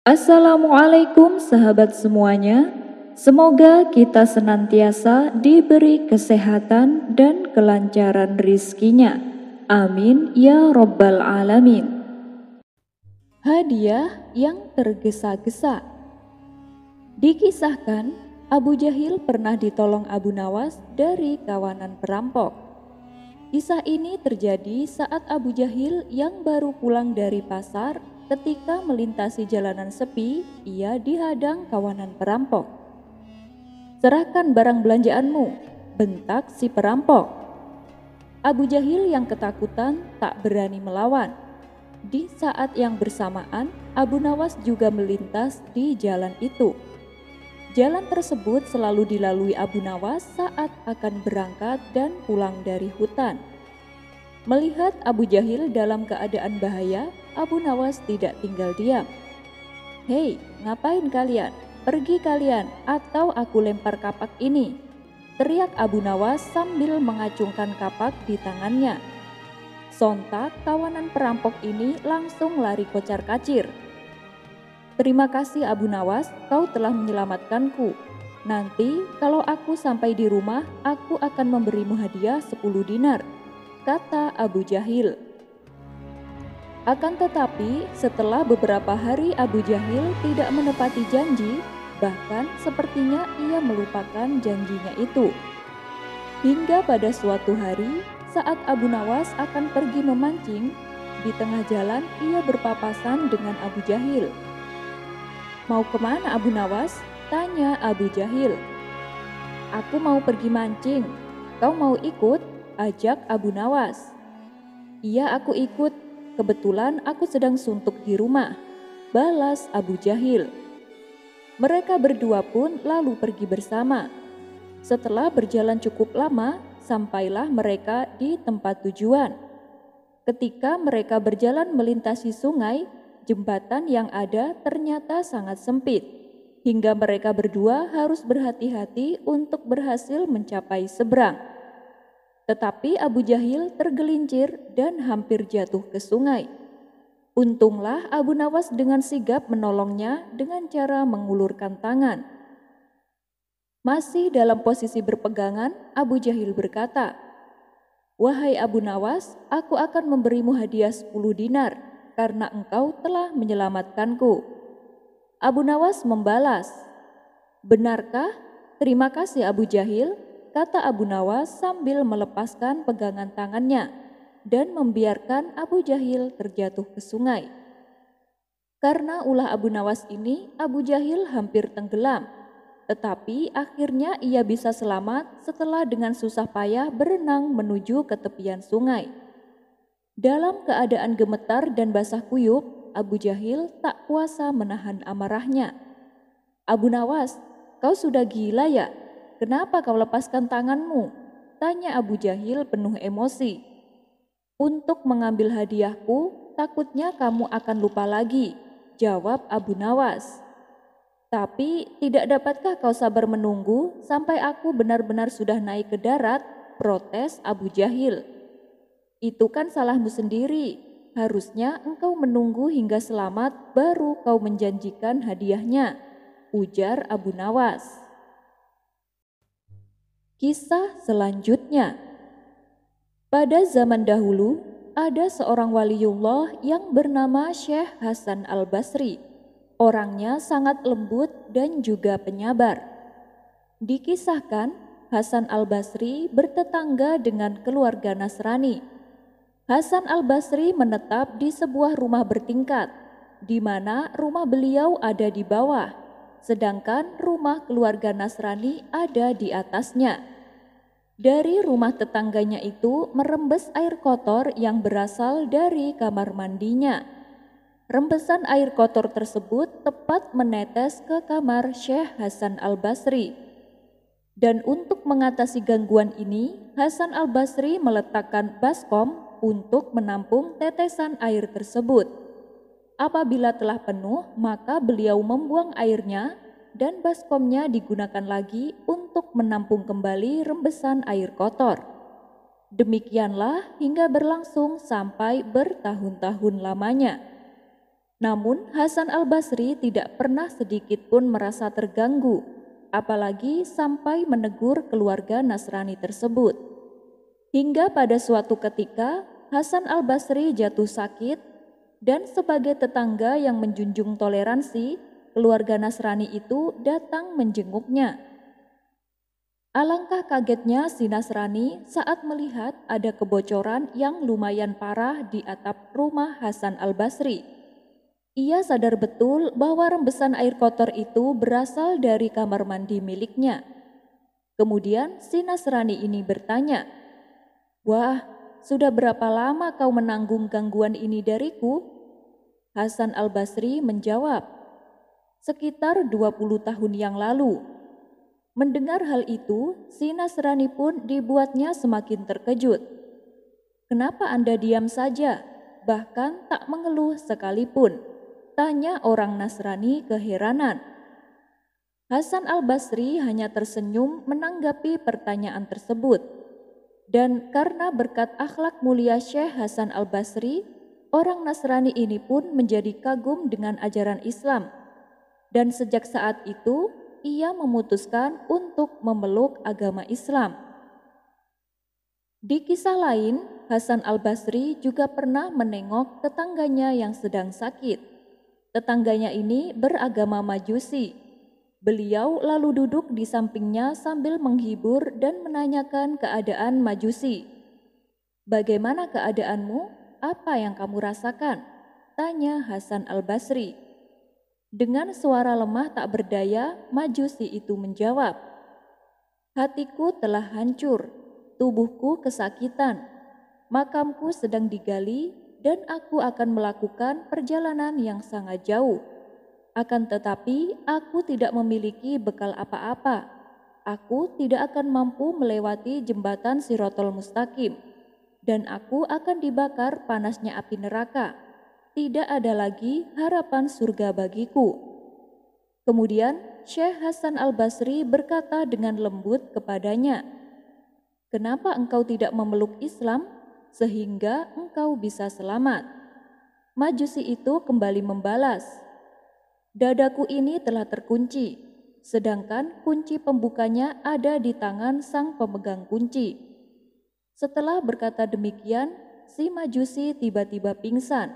Assalamualaikum sahabat semuanya. Semoga kita senantiasa diberi kesehatan dan kelancaran rizkinya. Amin ya robbal alamin. Hadiah yang tergesa-gesa. Dikisahkan, Abu Jahil pernah ditolong Abu Nawas dari kawanan perampok. Kisah ini terjadi saat Abu Jahil yang baru pulang dari pasar. Ketika melintasi jalanan sepi, ia dihadang kawanan perampok. "Serahkan barang belanjaanmu," bentak si perampok. Abu Jahil yang ketakutan tak berani melawan. Di saat yang bersamaan, Abu Nawas juga melintas di jalan itu. Jalan tersebut selalu dilalui Abu Nawas saat akan berangkat dan pulang dari hutan. Melihat Abu Jahil dalam keadaan bahaya, Abu Nawas tidak tinggal diam. "Hei, ngapain kalian? Pergi kalian, atau aku lempar kapak ini!" teriak Abu Nawas sambil mengacungkan kapak di tangannya. Sontak kawanan perampok ini langsung lari kocar-kacir. "Terima kasih Abu Nawas, kau telah menyelamatkanku. Nanti kalau aku sampai di rumah, aku akan memberimu hadiah 10 dinar, kata Abu Jahil. Akan tetapi setelah beberapa hari Abu Jahil tidak menepati janji, bahkan sepertinya ia melupakan janjinya itu. Hingga pada suatu hari saat Abu Nawas akan pergi memancing, di tengah jalan ia berpapasan dengan Abu Jahil. "Mau kemana Abu Nawas?" tanya Abu Jahil. "Aku mau pergi mancing, kau mau ikut?" ajak Abu Nawas. "Iya, aku ikut. Kebetulan aku sedang suntuk di rumah," balas Abu Jahil. Mereka berdua pun lalu pergi bersama. Setelah berjalan cukup lama, sampailah mereka di tempat tujuan. Ketika mereka berjalan melintasi sungai, jembatan yang ada ternyata sangat sempit, hingga mereka berdua harus berhati-hati untuk berhasil mencapai seberang. Tetapi Abu Jahil tergelincir dan hampir jatuh ke sungai. Untunglah Abu Nawas dengan sigap menolongnya dengan cara mengulurkan tangan. Masih dalam posisi berpegangan, Abu Jahil berkata, "Wahai Abu Nawas, aku akan memberimu hadiah 10 dinar karena engkau telah menyelamatkanku." Abu Nawas membalas, "Benarkah? Terima kasih Abu Jahil," kata Abu Nawas sambil melepaskan pegangan tangannya dan membiarkan Abu Jahil terjatuh ke sungai. Karena ulah Abu Nawas ini, Abu Jahil hampir tenggelam. Tetapi akhirnya ia bisa selamat setelah dengan susah payah berenang menuju ke tepian sungai. Dalam keadaan gemetar dan basah kuyup, Abu Jahil tak kuasa menahan amarahnya. "Abu Nawas, kau sudah gila ya? Kenapa kau lepaskan tanganmu?" tanya Abu Jahil penuh emosi. "Untuk mengambil hadiahku, takutnya kamu akan lupa lagi," jawab Abu Nawas. "Tapi tidak dapatkah kau sabar menunggu sampai aku benar-benar sudah naik ke darat?" protes Abu Jahil. "Itu kan salahmu sendiri. Harusnya engkau menunggu hingga selamat baru kau menjanjikan hadiahnya," ujar Abu Nawas. Kisah selanjutnya. Pada zaman dahulu, ada seorang waliullah yang bernama Syekh Hasan Al-Basri. Orangnya sangat lembut dan juga penyabar. Dikisahkan, Hasan Al-Basri bertetangga dengan keluarga Nasrani. Hasan Al-Basri menetap di sebuah rumah bertingkat, di mana rumah beliau ada di bawah, sedangkan rumah keluarga Nasrani ada di atasnya. Dari rumah tetangganya itu merembes air kotor yang berasal dari kamar mandinya. Rembesan air kotor tersebut tepat menetes ke kamar Syekh Hasan Al-Basri. Dan untuk mengatasi gangguan ini, Hasan Al-Basri meletakkan baskom untuk menampung tetesan air tersebut. Apabila telah penuh, maka beliau membuang airnya dan baskomnya digunakan lagi untuk menampung kembali rembesan air kotor. Demikianlah hingga berlangsung sampai bertahun-tahun lamanya. Namun Hasan al-Basri tidak pernah sedikit pun merasa terganggu, apalagi sampai menegur keluarga Nasrani tersebut. Hingga pada suatu ketika Hasan al-Basri jatuh sakit dan sebagai tetangga yang menjunjung toleransi, keluarga Nasrani itu datang menjenguknya. Alangkah kagetnya si Nasrani saat melihat ada kebocoran yang lumayan parah di atap rumah Hasan al-Basri. Ia sadar betul bahwa rembesan air kotor itu berasal dari kamar mandi miliknya. Kemudian si Nasrani ini bertanya, "Wah, sudah berapa lama kau menanggung gangguan ini dariku?" Hasan al-Basri menjawab, "Sekitar 20 tahun yang lalu." Mendengar hal itu, si Nasrani pun dibuatnya semakin terkejut. "Kenapa Anda diam saja, bahkan tak mengeluh sekalipun?" tanya orang Nasrani keheranan. Hasan al-Basri hanya tersenyum menanggapi pertanyaan tersebut. Dan karena berkat akhlak mulia Syekh Hasan al-Basri, orang Nasrani ini pun menjadi kagum dengan ajaran Islam. Dan sejak saat itu, ia memutuskan untuk memeluk agama Islam. Di kisah lain, Hasan al-Basri juga pernah menengok tetangganya yang sedang sakit. Tetangganya ini beragama Majusi. Beliau lalu duduk di sampingnya sambil menghibur dan menanyakan keadaan Majusi. "Bagaimana keadaanmu? Apa yang kamu rasakan?" tanya Hasan al-Basri. Dengan suara lemah tak berdaya, Majusi itu menjawab, "Hatiku telah hancur, tubuhku kesakitan, makamku sedang digali dan aku akan melakukan perjalanan yang sangat jauh. Akan tetapi aku tidak memiliki bekal apa-apa. Aku tidak akan mampu melewati jembatan Shirathul Mustaqim dan aku akan dibakar panasnya api neraka. Tidak ada lagi harapan surga bagiku." Kemudian Syekh Hasan al-Basri berkata dengan lembut kepadanya, "Kenapa engkau tidak memeluk Islam sehingga engkau bisa selamat?" Majusi itu kembali membalas, "Dadaku ini telah terkunci, sedangkan kunci pembukanya ada di tangan sang pemegang kunci." Setelah berkata demikian, si Majusi tiba-tiba pingsan.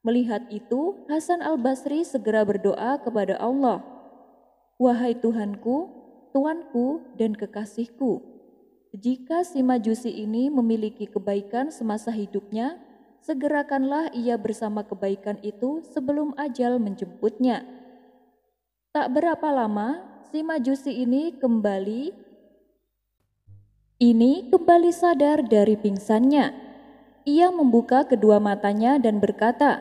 Melihat itu, Hasan al-Basri segera berdoa kepada Allah, "Wahai Tuhanku, Tuanku dan kekasihku, jika si Majusi ini memiliki kebaikan semasa hidupnya, segerakanlah ia bersama kebaikan itu sebelum ajal menjemputnya." Tak berapa lama, si Majusi ini kembali sadar dari pingsannya. Ia membuka kedua matanya dan berkata,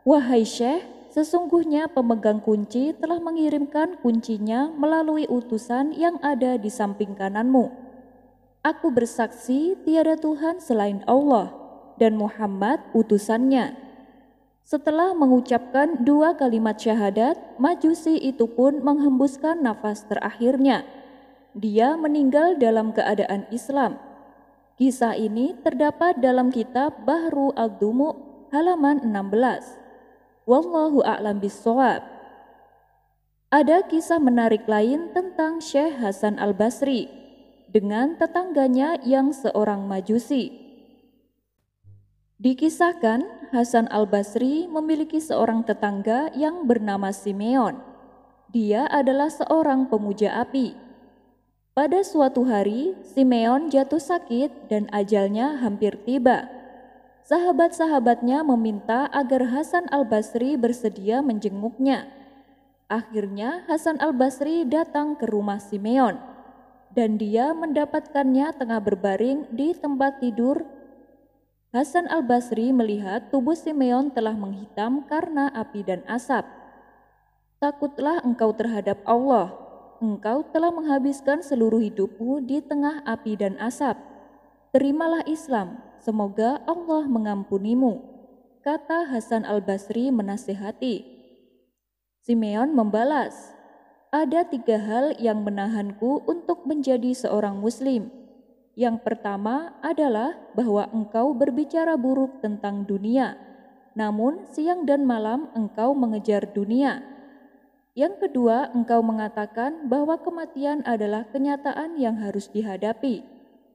"Wahai Syekh, sesungguhnya pemegang kunci telah mengirimkan kuncinya melalui utusan yang ada di samping kananmu. Aku bersaksi tiada Tuhan selain Allah dan Muhammad utusannya." Setelah mengucapkan dua kalimat syahadat, Majusi itu pun menghembuskan nafas terakhirnya. Dia meninggal dalam keadaan Islam. Kisah ini terdapat dalam kitab Bahru al-Dumu halaman 16. Wallahu a'lam bishawab. Ada kisah menarik lain tentang Syekh Hasan al-Basri dengan tetangganya yang seorang Majusi. Dikisahkan Hasan al-Basri memiliki seorang tetangga yang bernama Simeon. Dia adalah seorang pemuja api. Pada suatu hari, Simeon jatuh sakit dan ajalnya hampir tiba. Sahabat-sahabatnya meminta agar Hasan al-Basri bersedia menjenguknya. Akhirnya Hasan al-Basri datang ke rumah Simeon dan dia mendapatkannya tengah berbaring di tempat tidur. Hasan al-Basri melihat tubuh Simeon telah menghitam karena api dan asap. "Takutlah engkau terhadap Allah. Engkau telah menghabiskan seluruh hidupmu di tengah api dan asap. Terimalah Islam. Semoga Allah mengampunimu," kata Hasan al-Basri menasihati. Simeon membalas, "Ada 3 hal yang menahanku untuk menjadi seorang muslim. Yang pertama adalah bahwa engkau berbicara buruk tentang dunia. namun siang dan malam engkau mengejar dunia. Yang kedua, engkau mengatakan bahwa kematian adalah kenyataan yang harus dihadapi,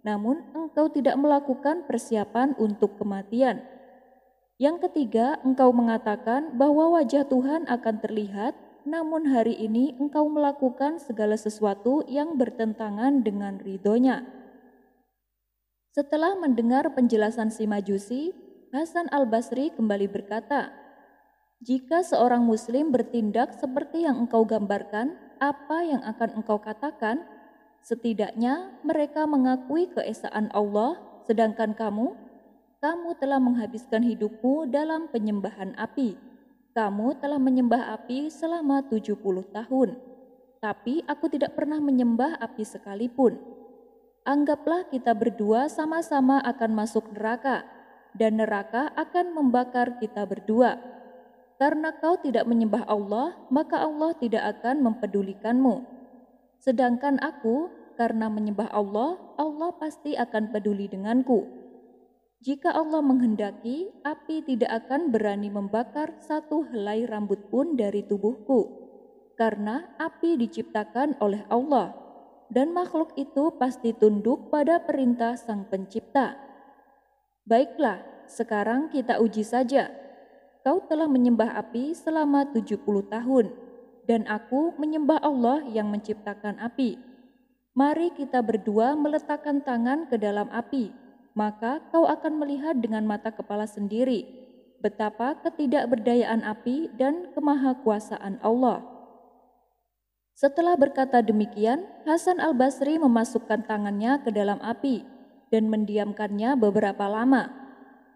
namun engkau tidak melakukan persiapan untuk kematian. Yang ketiga, engkau mengatakan bahwa wajah Tuhan akan terlihat, namun hari ini engkau melakukan segala sesuatu yang bertentangan dengan ridhonya. Setelah mendengar penjelasan si Majusi, Hasan al-Basri kembali berkata, "Jika seorang muslim bertindak seperti yang engkau gambarkan, apa yang akan engkau katakan? Setidaknya mereka mengakui keesaan Allah, sedangkan kamu telah menghabiskan hidupmu dalam penyembahan api. Kamu telah menyembah api selama 70 tahun, tapi aku tidak pernah menyembah api sekalipun. Anggaplah kita berdua sama-sama akan masuk neraka, dan neraka akan membakar kita berdua. Karena kau tidak menyembah Allah, maka Allah tidak akan mempedulikanmu. Sedangkan aku, karena menyembah Allah, Allah pasti akan peduli denganku. Jika Allah menghendaki, api tidak akan berani membakar satu helai rambut pun dari tubuhku, karena api diciptakan oleh Allah, dan makhluk itu pasti tunduk pada perintah Sang Pencipta. Baiklah, sekarang kita uji saja. Kau telah menyembah api selama 70 tahun, dan aku menyembah Allah yang menciptakan api. Mari kita berdua meletakkan tangan ke dalam api, maka kau akan melihat dengan mata kepala sendiri betapa ketidakberdayaan api dan kemahakuasaan Allah." Setelah berkata demikian, Hasan al-Basri memasukkan tangannya ke dalam api dan mendiamkannya beberapa lama.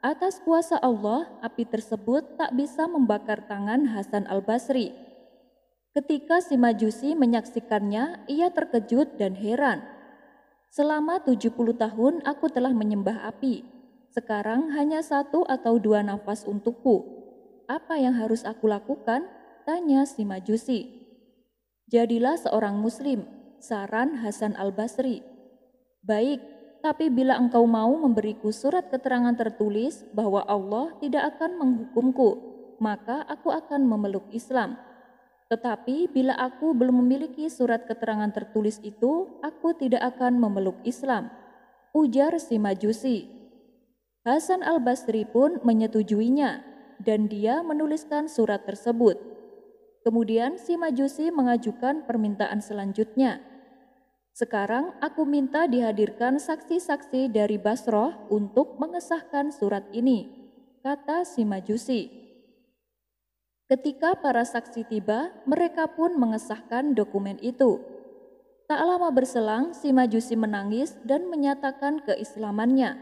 Atas kuasa Allah, api tersebut tak bisa membakar tangan Hasan al-Basri. Ketika si Majusi menyaksikannya, ia terkejut dan heran. "Selama 70 tahun aku telah menyembah api. Sekarang hanya 1 atau 2 nafas untukku. Apa yang harus aku lakukan?" tanya si Majusi. "Jadilah seorang muslim," saran Hasan al-Basri. "Baik, tapi bila engkau mau memberiku surat keterangan tertulis bahwa Allah tidak akan menghukumku, maka aku akan memeluk Islam. Tetapi bila aku belum memiliki surat keterangan tertulis itu, aku tidak akan memeluk Islam," ujar si Majusi. Hasan al-Basri pun menyetujuinya, dan dia menuliskan surat tersebut. Kemudian si Majusi mengajukan permintaan selanjutnya. "Sekarang aku minta dihadirkan saksi-saksi dari Basrah untuk mengesahkan surat ini," kata si Majusi. Ketika para saksi tiba, mereka pun mengesahkan dokumen itu. Tak lama berselang, si Majusi menangis dan menyatakan keislamannya.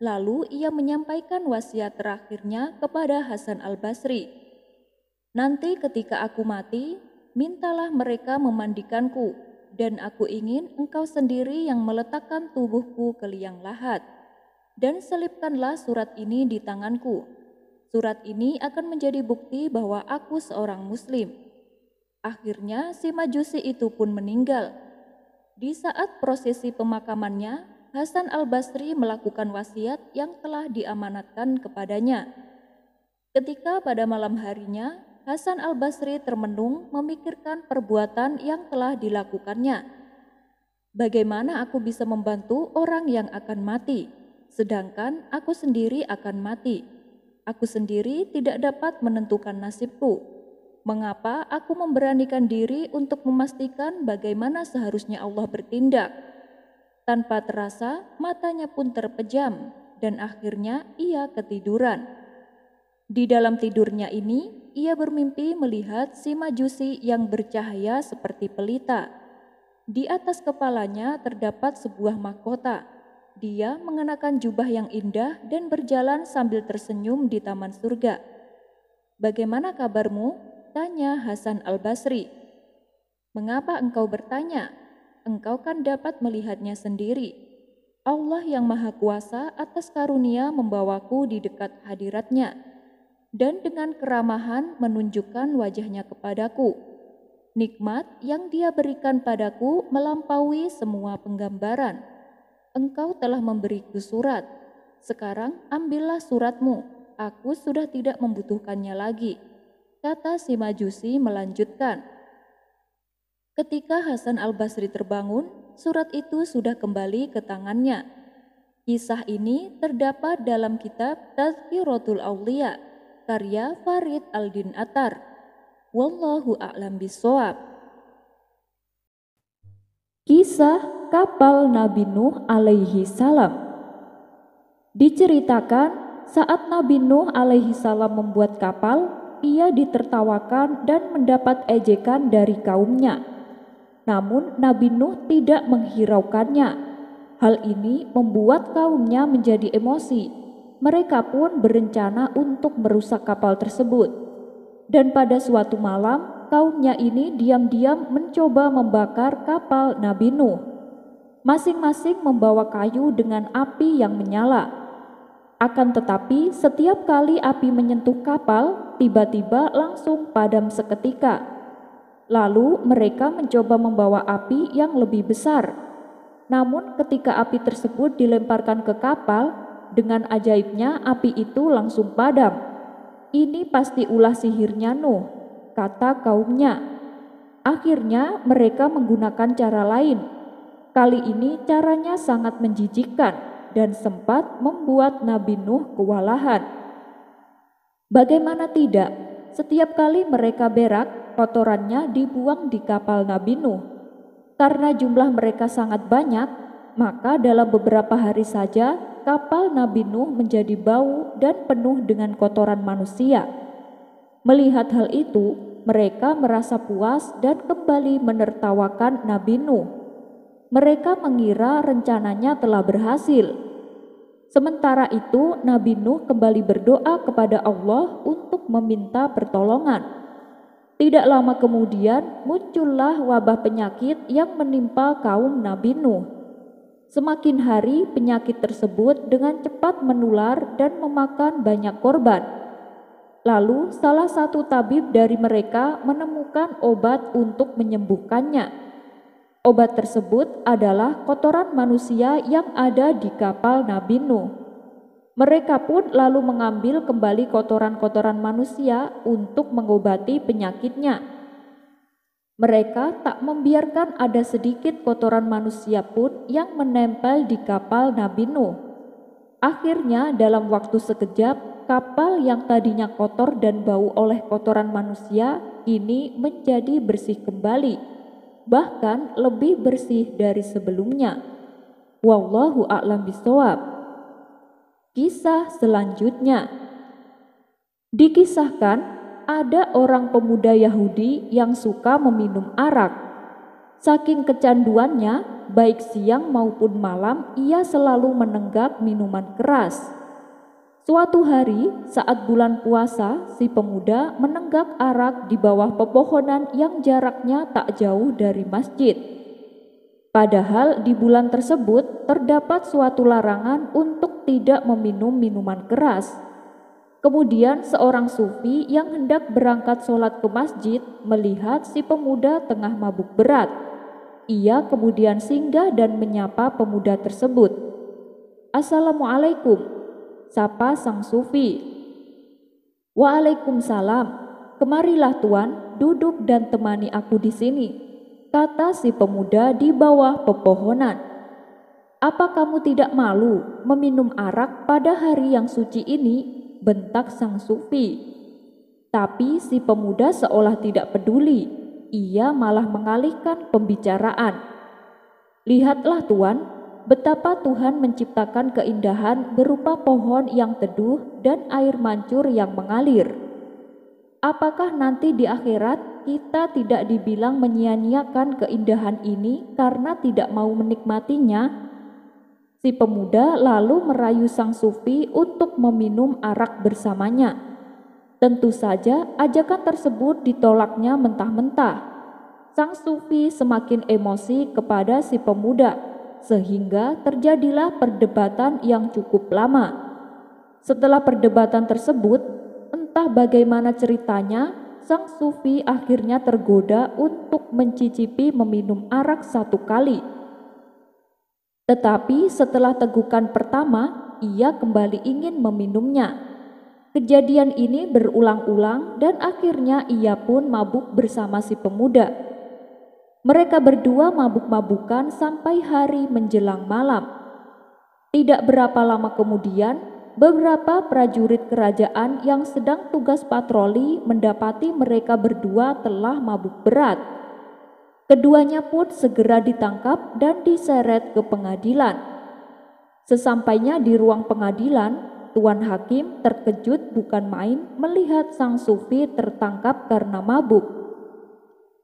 Lalu ia menyampaikan wasiat terakhirnya kepada Hasan al-Basri. "Nanti ketika aku mati, mintalah mereka memandikanku, dan aku ingin engkau sendiri yang meletakkan tubuhku ke liang lahat. Dan selipkanlah surat ini di tanganku. Surat ini akan menjadi bukti bahwa aku seorang muslim." Akhirnya si Majusi itu pun meninggal. Di saat prosesi pemakamannya, Hasan al-Basri melakukan wasiat yang telah diamanatkan kepadanya. Ketika pada malam harinya, Hasan al-Basri termenung memikirkan perbuatan yang telah dilakukannya. "Bagaimana aku bisa membantu orang yang akan mati, sedangkan aku sendiri akan mati? Aku sendiri tidak dapat menentukan nasibku. Mengapa aku memberanikan diri untuk memastikan bagaimana seharusnya Allah bertindak?" Tanpa terasa, matanya pun terpejam dan akhirnya ia ketiduran. Di dalam tidurnya ini, ia bermimpi melihat si Majusi yang bercahaya seperti pelita. Di atas kepalanya terdapat sebuah mahkota. Dia mengenakan jubah yang indah dan berjalan sambil tersenyum di taman surga. "Bagaimana kabarmu?" tanya Hasan al-Basri. "Mengapa engkau bertanya? Engkau kan dapat melihatnya sendiri. Allah yang Maha Kuasa atas karunia membawaku di dekat hadiratnya, dan dengan keramahan menunjukkan wajahnya kepadaku. Nikmat yang Dia berikan padaku melampaui semua penggambaran. Engkau telah memberiku surat. Sekarang ambillah suratmu. aku sudah tidak membutuhkannya lagi, kata si Majusi melanjutkan. Ketika Hasan al-Basri terbangun, surat itu sudah kembali ke tangannya. Kisah ini terdapat dalam kitab Tazkiratul Auliya, karya Farid Aldin Attar. Wallahu a'lam bishawab. Kisah kapal Nabi Nuh alaihi salam. Diceritakan saat Nabi Nuh alaihi salam membuat kapal, ia ditertawakan dan mendapat ejekan dari kaumnya. Namun Nabi Nuh tidak menghiraukannya. Hal ini membuat kaumnya menjadi emosi. Mereka pun berencana untuk merusak kapal tersebut. Dan pada suatu malam, kaumnya ini diam-diam mencoba membakar kapal Nabi Nuh. Masing-masing membawa kayu dengan api yang menyala. Akan tetapi, setiap kali api menyentuh kapal, tiba-tiba langsung padam seketika. Lalu mereka mencoba membawa api yang lebih besar. Namun ketika api tersebut dilemparkan ke kapal, dengan ajaibnya api itu langsung padam. Ini pasti ulah sihirnya Nuh, kata kaumnya. Akhirnya mereka menggunakan cara lain. Kali ini caranya sangat menjijikkan dan sempat membuat Nabi Nuh kewalahan. Bagaimana tidak, setiap kali mereka berak, kotorannya dibuang di kapal Nabi Nuh. Karena jumlah mereka sangat banyak, maka dalam beberapa hari saja kapal Nabi Nuh menjadi bau dan penuh dengan kotoran manusia. Melihat hal itu, mereka merasa puas dan kembali menertawakan Nabi Nuh. Mereka mengira rencananya telah berhasil. Sementara itu, Nabi Nuh kembali berdoa kepada Allah untuk meminta pertolongan. Tidak lama kemudian muncullah wabah penyakit yang menimpa kaum Nabi Nuh. Semakin hari penyakit tersebut dengan cepat menular dan memakan banyak korban. Lalu salah satu tabib dari mereka menemukan obat untuk menyembuhkannya. Obat tersebut adalah kotoran manusia yang ada di kapal Nabi Nuh. Mereka pun lalu mengambil kembali kotoran-kotoran manusia untuk mengobati penyakitnya. Mereka tak membiarkan ada sedikit kotoran manusia pun yang menempel di kapal Nabi Nuh. Akhirnya dalam waktu sekejap, kapal yang tadinya kotor dan bau oleh kotoran manusia kini menjadi bersih kembali, bahkan lebih bersih dari sebelumnya. Wallahu a'lam bishawab. Kisah selanjutnya. Dikisahkan ada orang pemuda Yahudi yang suka meminum arak. Saking kecanduannya, baik siang maupun malam ia selalu menenggak minuman keras. Suatu hari saat bulan puasa, si pemuda menenggak arak di bawah pepohonan yang jaraknya tak jauh dari masjid. Padahal di bulan tersebut terdapat suatu larangan untuk tidak meminum minuman keras. Kemudian seorang sufi yang hendak berangkat sholat ke masjid melihat si pemuda tengah mabuk berat. Ia kemudian singgah dan menyapa pemuda tersebut. "Assalamualaikum," sapa sang sufi. "Waalaikumsalam, kemarilah tuan, duduk dan temani aku di sini," kata si pemuda di bawah pepohonan. "Apa kamu tidak malu meminum arak pada hari yang suci ini?" bentak sang sufi. Tapi si pemuda seolah tidak peduli. Ia malah mengalihkan pembicaraan. "Lihatlah tuan, betapa Tuhan menciptakan keindahan berupa pohon yang teduh dan air mancur yang mengalir. Apakah nanti di akhirat kita tidak dibilang menyia-nyiakan keindahan ini karena tidak mau menikmatinya?" Si pemuda lalu merayu sang sufi untuk meminum arak bersamanya. Tentu saja ajakan tersebut ditolaknya mentah-mentah. Sang sufi semakin emosi kepada si pemuda, sehingga terjadilah perdebatan yang cukup lama. Setelah perdebatan tersebut, entah bagaimana ceritanya, sang sufi akhirnya tergoda untuk mencicipi meminum arak satu kali. Tetapi setelah tegukan pertama, ia kembali ingin meminumnya. Kejadian ini berulang-ulang dan akhirnya ia pun mabuk bersama si pemuda. Mereka berdua mabuk-mabukan sampai hari menjelang malam. Tidak berapa lama kemudian, beberapa prajurit kerajaan yang sedang tugas patroli mendapati mereka berdua telah mabuk berat. Keduanya pun segera ditangkap dan diseret ke pengadilan. Sesampainya di ruang pengadilan, Tuan Hakim terkejut bukan main melihat sang sufi tertangkap karena mabuk.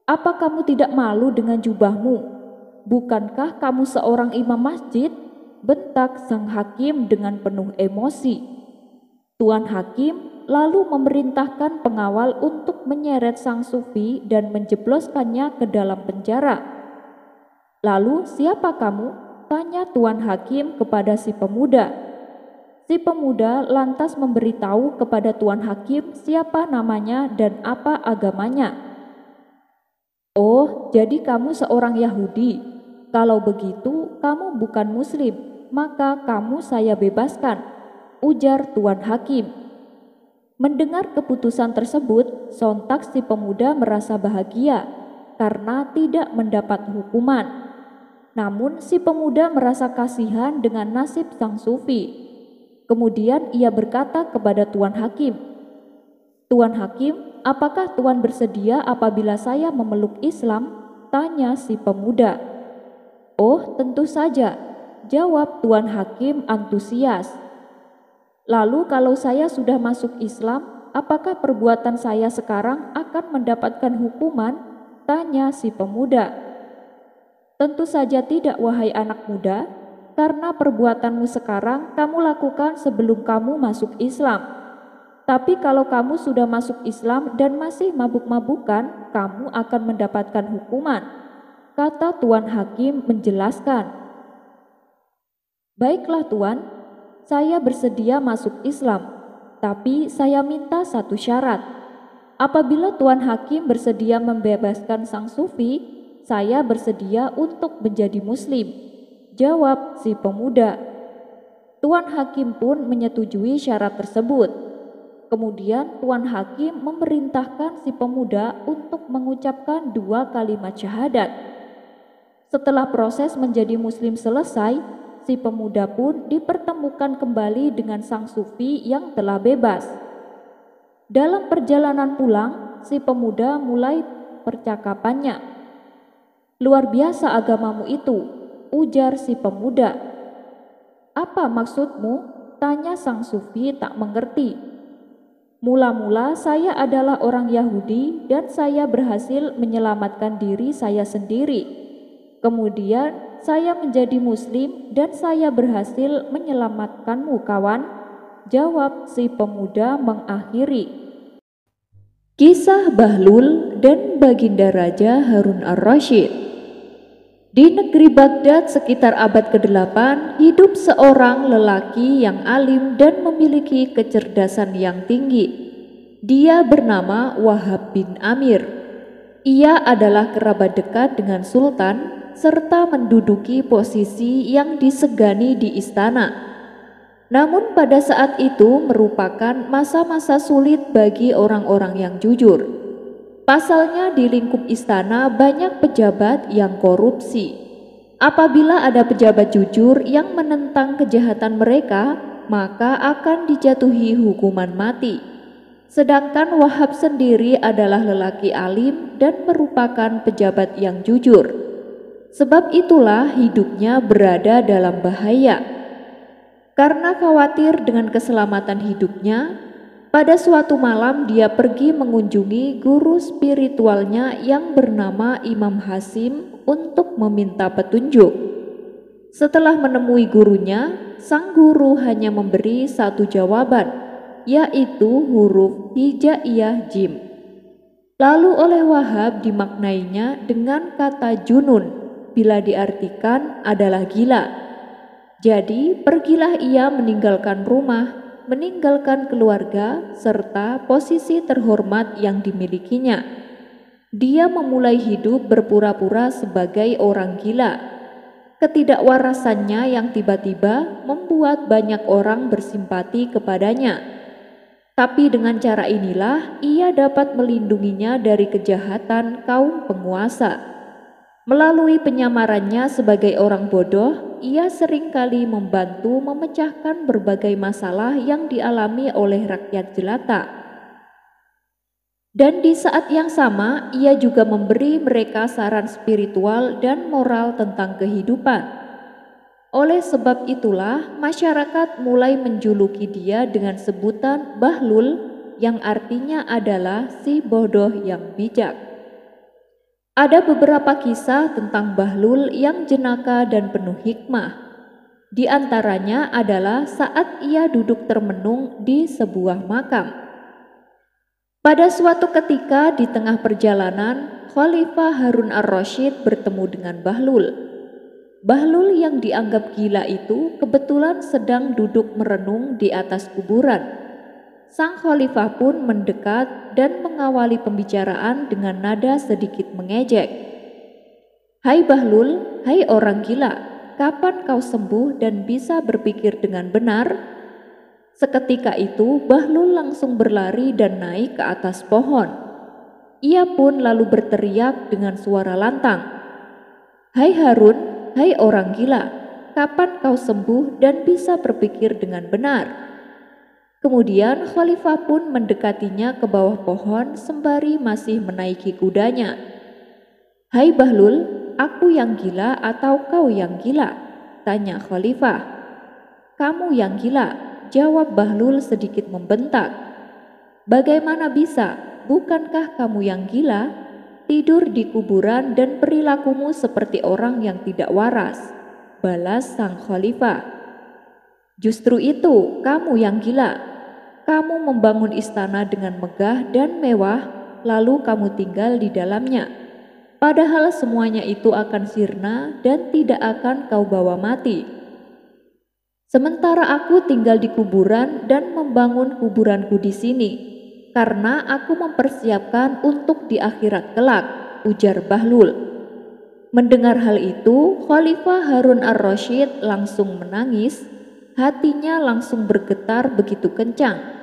"Apa kamu tidak malu dengan jubahmu? Bukankah kamu seorang imam masjid?" bentak sang hakim dengan penuh emosi. Tuan Hakim lalu memerintahkan pengawal untuk menyeret sang sufi dan menjebloskannya ke dalam penjara. "Lalu siapa kamu?" tanya Tuan Hakim kepada si pemuda. Si pemuda lantas memberitahu kepada Tuan Hakim siapa namanya dan apa agamanya. "Oh, jadi kamu seorang Yahudi. Kalau begitu kamu bukan Muslim, maka kamu saya bebaskan," ujar Tuan Hakim. Mendengar keputusan tersebut, sontak si pemuda merasa bahagia karena tidak mendapat hukuman. Namun si pemuda merasa kasihan dengan nasib sang sufi. Kemudian ia berkata kepada Tuan Hakim, "Tuan Hakim, apakah Tuan bersedia apabila saya memeluk Islam?" tanya si pemuda. "Oh, tentu saja," jawab Tuan Hakim antusias. "Lalu kalau saya sudah masuk Islam, apakah perbuatan saya sekarang akan mendapatkan hukuman?" tanya si pemuda. "Tentu saja tidak, wahai anak muda, karena perbuatanmu sekarang kamu lakukan sebelum kamu masuk Islam. Tapi kalau kamu sudah masuk Islam dan masih mabuk-mabukan, kamu akan mendapatkan hukuman," kata Tuan Hakim menjelaskan. "Baiklah Tuan, saya bersedia masuk Islam, tapi saya minta satu syarat. Apabila Tuan Hakim bersedia membebaskan sang sufi, saya bersedia untuk menjadi Muslim," jawab si pemuda. Tuan Hakim pun menyetujui syarat tersebut. Kemudian Tuan Hakim memerintahkan si pemuda untuk mengucapkan 2 kalimat syahadat. Setelah proses menjadi Muslim selesai, si pemuda pun dipertemukan kembali dengan sang sufi yang telah bebas. Dalam perjalanan pulang, si pemuda mulai percakapannya. "Luar biasa agamamu itu," ujar si pemuda. "Apa maksudmu?" tanya sang sufi tak mengerti. "Mula-mula saya adalah orang Yahudi dan saya berhasil menyelamatkan diri saya sendiri. Kemudian saya menjadi Muslim dan saya berhasil menyelamatkanmu, kawan," jawab si pemuda mengakhiri. Kisah Bahlul dan Baginda Raja Harun ar-Rasyid. Di negeri Baghdad sekitar abad ke-8 hidup seorang lelaki yang alim dan memiliki kecerdasan yang tinggi. Dia bernama Wahab bin Amir. Ia adalah kerabat dekat dengan Sultan serta menduduki posisi yang disegani di istana. Namun pada saat itu merupakan masa-masa sulit bagi orang-orang yang jujur. Pasalnya di lingkup istana banyak pejabat yang korupsi. Apabila ada pejabat jujur yang menentang kejahatan mereka, maka akan dijatuhi hukuman mati. Sedangkan Wahab sendiri adalah lelaki alim dan merupakan pejabat yang jujur. Sebab itulah hidupnya berada dalam bahaya. Karena khawatir dengan keselamatan hidupnya, pada suatu malam dia pergi mengunjungi guru spiritualnya yang bernama Imam Hasim untuk meminta petunjuk. Setelah menemui gurunya, sang guru hanya memberi satu jawaban, yaitu huruf hijaiyah jim. Lalu oleh Wahab dimaknainya dengan kata junun, bila diartikan adalah gila. Jadi pergilah ia meninggalkan rumah, meninggalkan keluarga, serta posisi terhormat yang dimilikinya. Dia memulai hidup berpura-pura sebagai orang gila. Ketidakwarasannya yang tiba-tiba membuat banyak orang bersimpati kepadanya. Tapi dengan cara inilah ia dapat melindunginya dari kejahatan kaum penguasa. Melalui penyamarannya sebagai orang bodoh, ia seringkali membantu memecahkan berbagai masalah yang dialami oleh rakyat jelata. Dan di saat yang sama, ia juga memberi mereka saran spiritual dan moral tentang kehidupan. Oleh sebab itulah, masyarakat mulai menjuluki dia dengan sebutan Bahlul, yang artinya adalah si bodoh yang bijak. Ada beberapa kisah tentang Bahlul yang jenaka dan penuh hikmah. Di antaranya adalah saat ia duduk termenung di sebuah makam. Pada suatu ketika di tengah perjalanan, Khalifah Harun ar-Rasyid bertemu dengan Bahlul. Bahlul yang dianggap gila itu kebetulan sedang duduk merenung di atas kuburan. Sang khalifah pun mendekat dan mengawali pembicaraan dengan nada sedikit mengejek. "Hai Bahlul, hai orang gila, kapan kau sembuh dan bisa berpikir dengan benar?" Seketika itu Bahlul langsung berlari dan naik ke atas pohon. Ia pun lalu berteriak dengan suara lantang, "Hai Harun, hai orang gila, kapan kau sembuh dan bisa berpikir dengan benar?" Kemudian khalifah pun mendekatinya ke bawah pohon sembari masih menaiki kudanya. "Hai Bahlul, aku yang gila atau kau yang gila?" tanya khalifah. "Kamu yang gila," jawab Bahlul sedikit membentak. "Bagaimana bisa? Bukankah kamu yang gila? Tidur di kuburan dan perilakumu seperti orang yang tidak waras," balas sang khalifah. "Justru itu kamu yang gila. Kamu membangun istana dengan megah dan mewah, lalu kamu tinggal di dalamnya. Padahal semuanya itu akan sirna dan tidak akan kau bawa mati. Sementara aku tinggal di kuburan dan membangun kuburanku di sini, karena aku mempersiapkan untuk di akhirat kelak," ujar Bahlul. Mendengar hal itu, Khalifah Harun ar-Rasyid langsung menangis, hatinya langsung bergetar begitu kencang.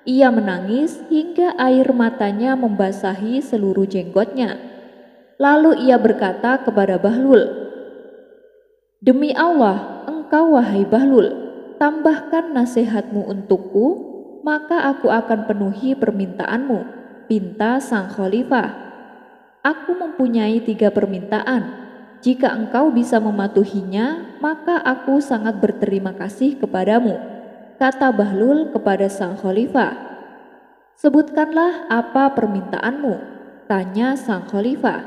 Ia menangis hingga air matanya membasahi seluruh jenggotnya. Lalu ia berkata kepada Bahlul, "Demi Allah, engkau wahai Bahlul, tambahkan nasihatmu untukku, maka aku akan penuhi permintaanmu," pinta sang khalifah. "Aku mempunyai 3 permintaan. Jika engkau bisa mematuhinya, maka aku sangat berterima kasih kepadamu," kata Bahlul kepada sang khalifah. "Sebutkanlah apa permintaanmu?" tanya sang khalifah.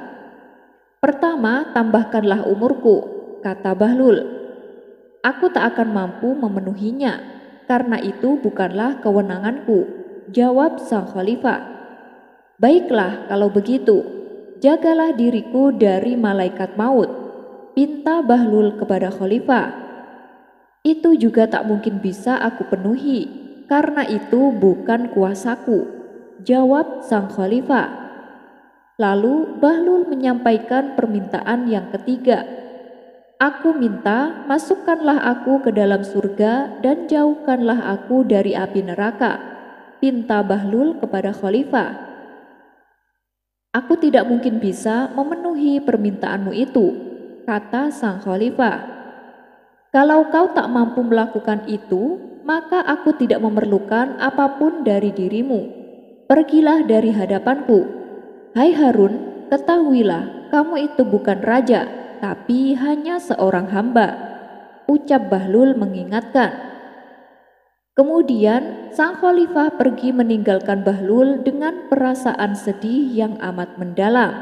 "Pertama, tambahkanlah umurku," kata Bahlul. "Aku tak akan mampu memenuhinya. Karena itu bukanlah kewenanganku," jawab sang khalifah. "Baiklah kalau begitu, jagalah diriku dari malaikat maut," pinta Bahlul kepada khalifah. "Itu juga tak mungkin bisa aku penuhi, karena itu bukan kuasaku," jawab sang khalifah. Lalu Bahlul menyampaikan permintaan yang ketiga. "Aku minta, masukkanlah aku ke dalam surga dan jauhkanlah aku dari api neraka," pinta Bahlul kepada khalifah. "Aku tidak mungkin bisa memenuhi permintaanmu itu," kata sang khalifah. "Kalau kau tak mampu melakukan itu, maka aku tidak memerlukan apapun dari dirimu. Pergilah dari hadapanku. Hai Harun, ketahuilah kamu itu bukan raja, tapi hanya seorang hamba," ucap Bahlul mengingatkan. Kemudian sang khalifah pergi meninggalkan Bahlul dengan perasaan sedih yang amat mendalam.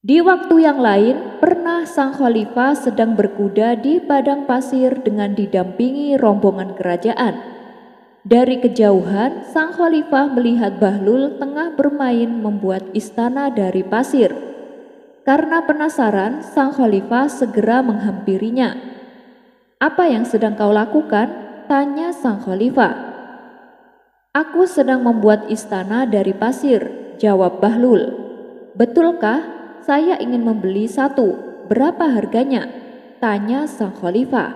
Di waktu yang lain, pernah sang khalifah sedang berkuda di padang pasir dengan didampingi rombongan kerajaan. Dari kejauhan, sang khalifah melihat Bahlul tengah bermain membuat istana dari pasir. Karena penasaran, sang khalifah segera menghampirinya. "Apa yang sedang kau lakukan?" tanya sang khalifah. "Aku sedang membuat istana dari pasir," jawab Bahlul. "Betulkah? Saya ingin membeli satu. Berapa harganya?" tanya sang khalifah.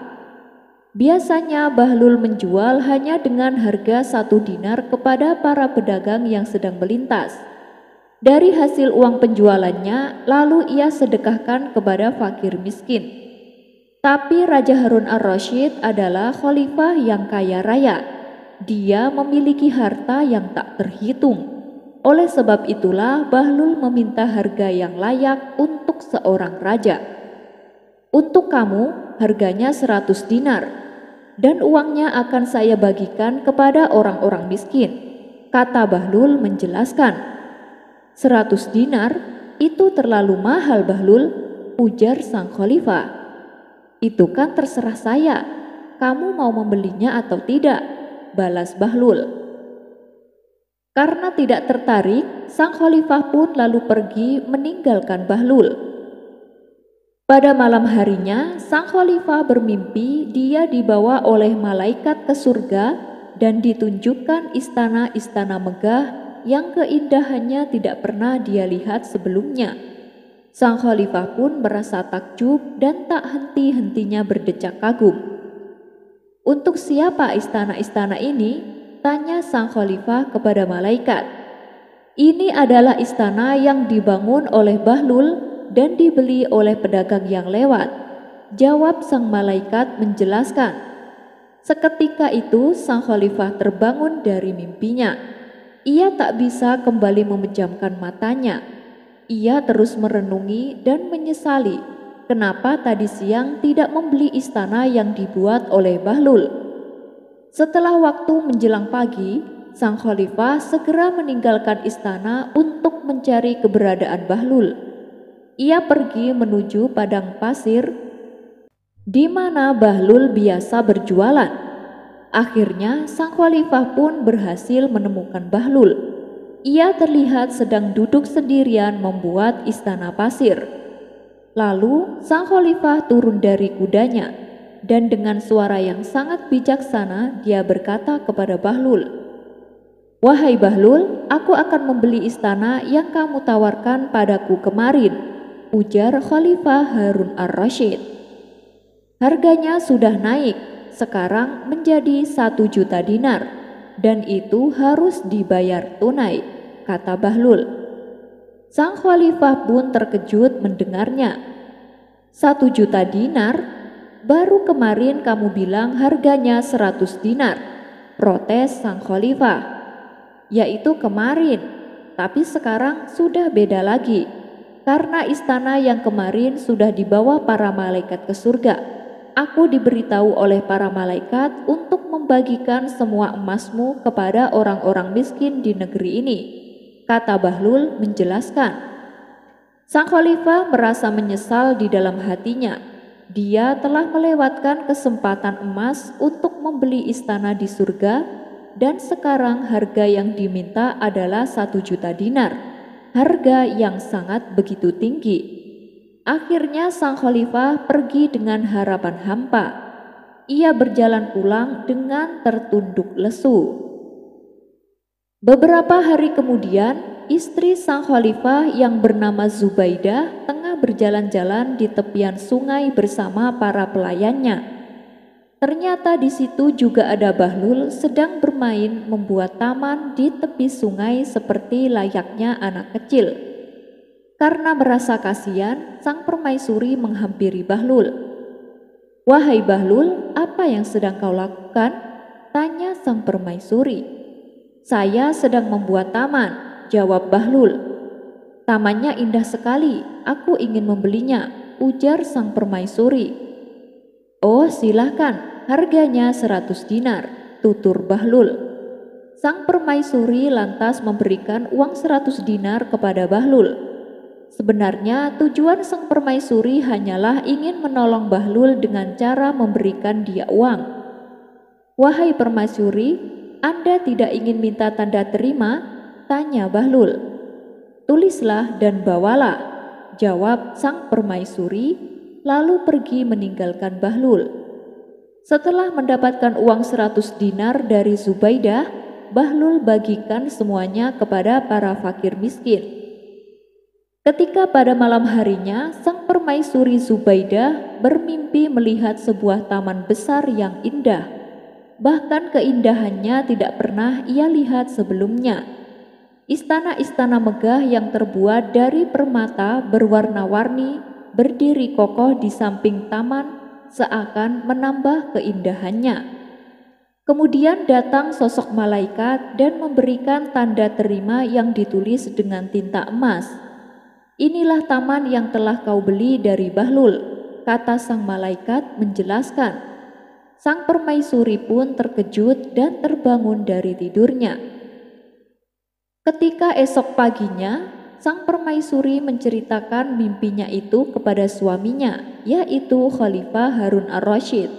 Biasanya Bahlul menjual hanya dengan harga 1 dinar kepada para pedagang yang sedang melintas. Dari hasil uang penjualannya, lalu ia sedekahkan kepada fakir miskin. Tapi Raja Harun ar-Rasyid adalah khalifah yang kaya raya. Dia memiliki harta yang tak terhitung. Oleh sebab itulah Bahlul meminta harga yang layak untuk seorang raja. Untuk kamu, harganya 100 dinar, dan uangnya akan saya bagikan kepada orang-orang miskin, kata Bahlul menjelaskan. 100 dinar, itu terlalu mahal Bahlul, ujar sang khalifah. Itu kan terserah saya, kamu mau membelinya atau tidak, balas Bahlul. Karena tidak tertarik, sang khalifah pun lalu pergi meninggalkan Bahlul. Pada malam harinya, sang khalifah bermimpi dia dibawa oleh malaikat ke surga dan ditunjukkan istana-istana megah yang keindahannya tidak pernah dia lihat sebelumnya. Sang khalifah pun merasa takjub dan tak henti-hentinya berdecak kagum. Untuk siapa istana-istana ini? Tanya sang khalifah kepada malaikat. Ini adalah istana yang dibangun oleh Bahlul dan dibeli oleh pedagang yang lewat, jawab sang malaikat menjelaskan. Seketika itu sang khalifah terbangun dari mimpinya. Ia tak bisa kembali memejamkan matanya. Ia terus merenungi dan menyesali kenapa tadi siang tidak membeli istana yang dibuat oleh Bahlul. Setelah waktu menjelang pagi, sang khalifah segera meninggalkan istana untuk mencari keberadaan Bahlul. Ia pergi menuju padang pasir di mana Bahlul biasa berjualan. Akhirnya sang khalifah pun berhasil menemukan Bahlul. Ia terlihat sedang duduk sendirian membuat istana pasir. Lalu sang khalifah turun dari kudanya dan dengan suara yang sangat bijaksana dia berkata kepada Bahlul, "Wahai Bahlul, aku akan membeli istana yang kamu tawarkan padaku kemarin," ujar Khalifah Harun ar-Rasyid. Harganya sudah naik, sekarang menjadi 1 juta dinar, dan itu harus dibayar tunai, kata Bahlul. Sang khalifah pun terkejut mendengarnya. 1 juta dinar? Baru kemarin kamu bilang harganya 100 dinar, protes sang khalifah. Yaitu kemarin, tapi sekarang sudah beda lagi. Karena istana yang kemarin sudah dibawa para malaikat ke surga. Aku diberitahu oleh para malaikat untuk membagikan semua emasmu kepada orang-orang miskin di negeri ini, kata Bahlul menjelaskan. Sang khalifah merasa menyesal di dalam hatinya. Dia telah melewatkan kesempatan emas untuk membeli istana di surga, dan sekarang harga yang diminta adalah 1 juta dinar. Harga yang sangat begitu tinggi. Akhirnya sang khalifah pergi dengan harapan hampa. Ia berjalan pulang dengan tertunduk lesu. Beberapa hari kemudian, istri sang khalifah yang bernama Zubaidah tengah berjalan-jalan di tepian sungai bersama para pelayannya. Ternyata di situ juga ada Bahlul sedang bermain membuat taman di tepi sungai seperti layaknya anak kecil. Karena merasa kasihan, sang permaisuri menghampiri Bahlul. "Wahai Bahlul, apa yang sedang kau lakukan?" tanya sang permaisuri. "Saya sedang membuat taman," jawab Bahlul. "Tamannya indah sekali, aku ingin membelinya," ujar sang permaisuri. "Oh, silahkan, harganya 100 dinar, tutur Bahlul. Sang permaisuri lantas memberikan uang 100 dinar kepada Bahlul. Sebenarnya tujuan sang permaisuri hanyalah ingin menolong Bahlul dengan cara memberikan dia uang. "Wahai permaisuri, Anda tidak ingin minta tanda terima?" tanya Bahlul. "Tulislah dan bawalah," jawab sang permaisuri, lalu pergi meninggalkan Bahlul. Setelah mendapatkan uang 100 dinar dari Zubaidah, Bahlul bagikan semuanya kepada para fakir miskin. Ketika pada malam harinya, sang permaisuri Zubaidah bermimpi melihat sebuah taman besar yang indah. Bahkan keindahannya tidak pernah ia lihat sebelumnya. Istana-istana megah yang terbuat dari permata berwarna-warni berdiri kokoh di samping taman seakan menambah keindahannya. Kemudian datang sosok malaikat dan memberikan tanda terima yang ditulis dengan tinta emas. "Inilah taman yang telah kau beli dari Bahlul," kata sang malaikat menjelaskan. Sang permaisuri pun terkejut dan terbangun dari tidurnya. Ketika esok paginya, sang permaisuri menceritakan mimpinya itu kepada suaminya, yaitu Khalifah Harun ar-Rasyid.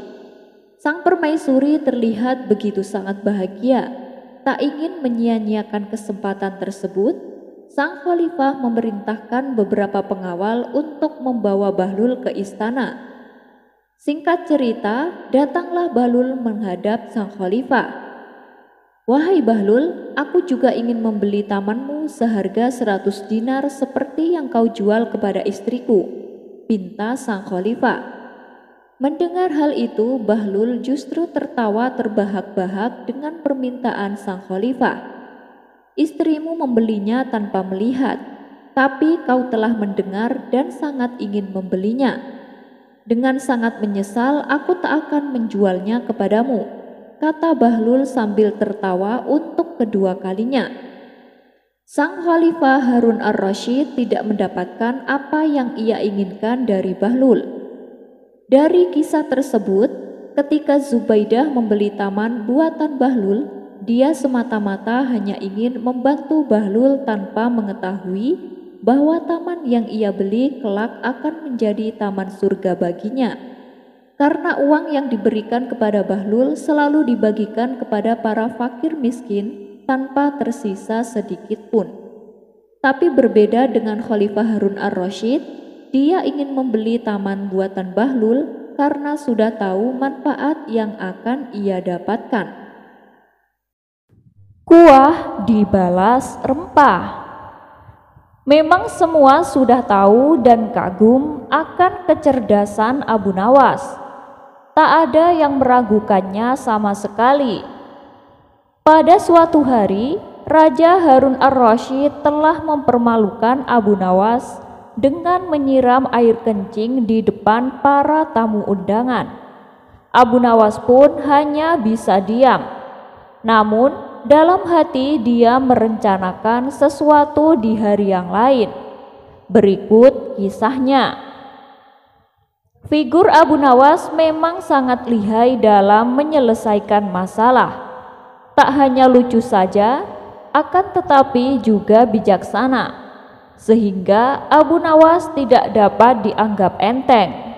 Sang permaisuri terlihat begitu sangat bahagia, tak ingin menyia-nyiakan kesempatan tersebut. Sang khalifah memerintahkan beberapa pengawal untuk membawa Bahlul ke istana. Singkat cerita, datanglah Bahlul menghadap sang khalifah. "Wahai Bahlul, aku juga ingin membeli tamanmu seharga 100 dinar seperti yang kau jual kepada istriku," pinta sang khalifah. Mendengar hal itu, Bahlul justru tertawa terbahak-bahak dengan permintaan sang khalifah. "Istrimu membelinya tanpa melihat, tapi kau telah mendengar dan sangat ingin membelinya. Dengan sangat menyesal, aku tak akan menjualnya kepadamu," kata Bahlul sambil tertawa untuk kedua kalinya. Sang Khalifah Harun ar-Rasyid tidak mendapatkan apa yang ia inginkan dari Bahlul. Dari kisah tersebut, ketika Zubaidah membeli taman buatan Bahlul, dia semata-mata hanya ingin membantu Bahlul tanpa mengetahui bahwa taman yang ia beli kelak akan menjadi taman surga baginya. Karena uang yang diberikan kepada Bahlul selalu dibagikan kepada para fakir miskin tanpa tersisa sedikit pun. Tapi berbeda dengan Khalifah Harun ar-Rasyid, dia ingin membeli taman buatan Bahlul karena sudah tahu manfaat yang akan ia dapatkan. Kuah dibalas rempah. Memang semua sudah tahu dan kagum akan kecerdasan Abu Nawas. Tak ada yang meragukannya sama sekali. Pada suatu hari, Raja Harun ar-Rasyid telah mempermalukan Abu Nawas dengan menyiram air kencing di depan para tamu undangan. Abu Nawas pun hanya bisa diam. Namun, dalam hati dia merencanakan sesuatu di hari yang lain. Berikut kisahnya. Figur Abu Nawas memang sangat lihai dalam menyelesaikan masalah. Tak hanya lucu saja, akan tetapi juga bijaksana, sehingga Abu Nawas tidak dapat dianggap enteng.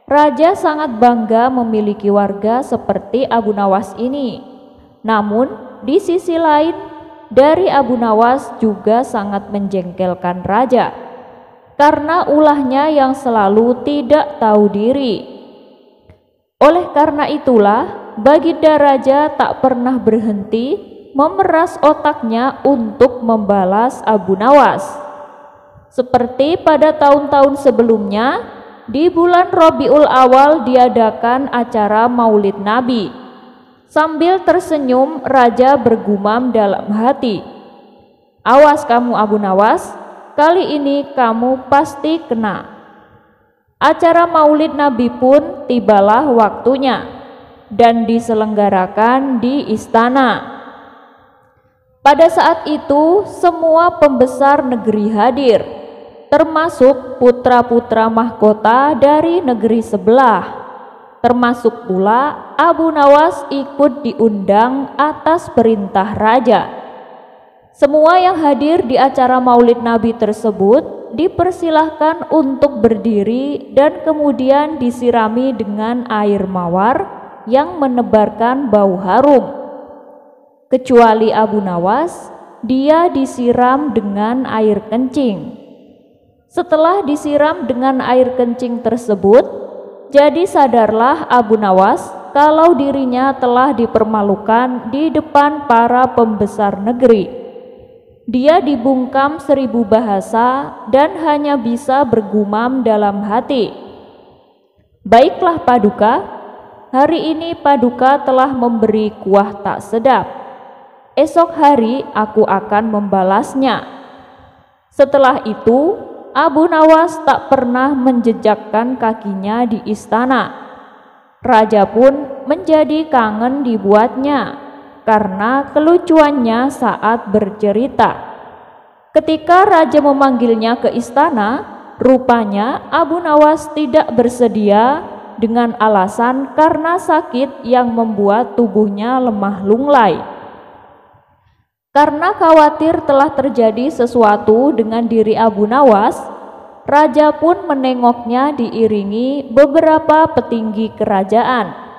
Raja sangat bangga memiliki warga seperti Abu Nawas ini. Namun, di sisi lain, dari Abu Nawas juga sangat menjengkelkan raja, karena ulahnya yang selalu tidak tahu diri. Oleh karena itulah, Baginda Raja tak pernah berhenti memeras otaknya untuk membalas Abu Nawas. Seperti pada tahun-tahun sebelumnya, di bulan Rabiul Awal diadakan acara Maulid Nabi. Sambil tersenyum, raja bergumam dalam hati, "Awas kamu Abu Nawas, kali ini kamu pasti kena." Acara Maulid Nabi pun tibalah waktunya dan diselenggarakan di istana. Pada saat itu semua pembesar negeri hadir, termasuk putra-putra mahkota dari negeri sebelah. Termasuk pula Abu Nawas ikut diundang atas perintah raja. Semua yang hadir di acara Maulid Nabi tersebut dipersilahkan untuk berdiri dan kemudian disirami dengan air mawar yang menebarkan bau harum. Kecuali Abu Nawas, dia disiram dengan air kencing. Setelah disiram dengan air kencing tersebut, jadi sadarlah Abu Nawas kalau dirinya telah dipermalukan di depan para pembesar negeri. Dia dibungkam 1000 bahasa dan hanya bisa bergumam dalam hati, "Baiklah Paduka, hari ini Paduka telah memberi kuah tak sedap. Esok hari aku akan membalasnya." Setelah itu, Abu Nawas tak pernah menjejakkan kakinya di istana. Raja pun menjadi kangen dibuatnya karena kelucuannya saat bercerita. Ketika raja memanggilnya ke istana, rupanya Abu Nawas tidak bersedia dengan alasan karena sakit yang membuat tubuhnya lemah lunglai. Karena khawatir telah terjadi sesuatu dengan diri Abu Nawas, raja pun menengoknya diiringi beberapa petinggi kerajaan.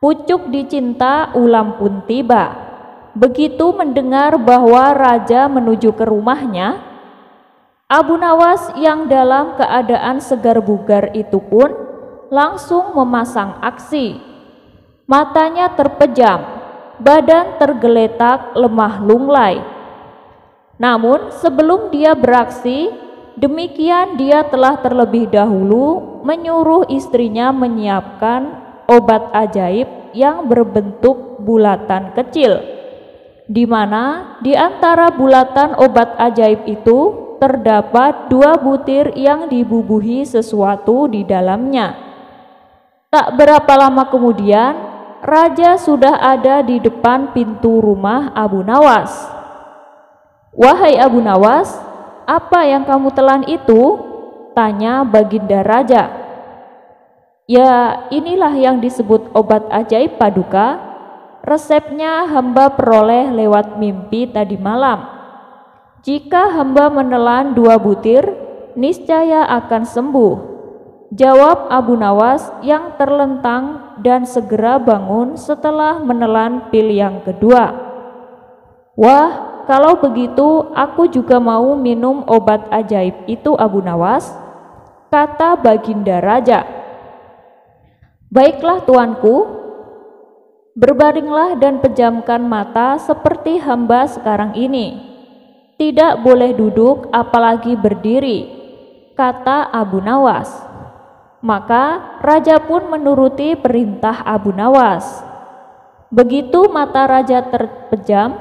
Pucuk dicinta ulam pun tiba. Begitu mendengar bahwa raja menuju ke rumahnya, Abu Nawas yang dalam keadaan segar bugar itu pun langsung memasang aksi. Matanya terpejam, badan tergeletak lemah lunglai. Namun sebelum dia beraksi, demikian dia telah terlebih dahulu menyuruh istrinya menyiapkan obat ajaib yang berbentuk bulatan kecil, di mana di antara bulatan obat ajaib itu terdapat 2 butir yang dibubuhi sesuatu di dalamnya. Tak berapa lama kemudian, raja sudah ada di depan pintu rumah Abu Nawas. "Wahai Abu Nawas, apa yang kamu telan itu?" tanya baginda raja. "Ya, inilah yang disebut obat ajaib Paduka. Resepnya hamba peroleh lewat mimpi tadi malam. Jika hamba menelan 2 butir, niscaya akan sembuh," jawab Abu Nawas yang terlentang dan segera bangun setelah menelan pil yang kedua. "Wah, kalau begitu aku juga mau minum obat ajaib itu Abu Nawas," kata baginda raja. "Baiklah tuanku, berbaringlah dan pejamkan mata seperti hamba sekarang ini. Tidak boleh duduk apalagi berdiri," kata Abu Nawas. Maka raja pun menuruti perintah Abu Nawas. Begitu mata raja terpejam,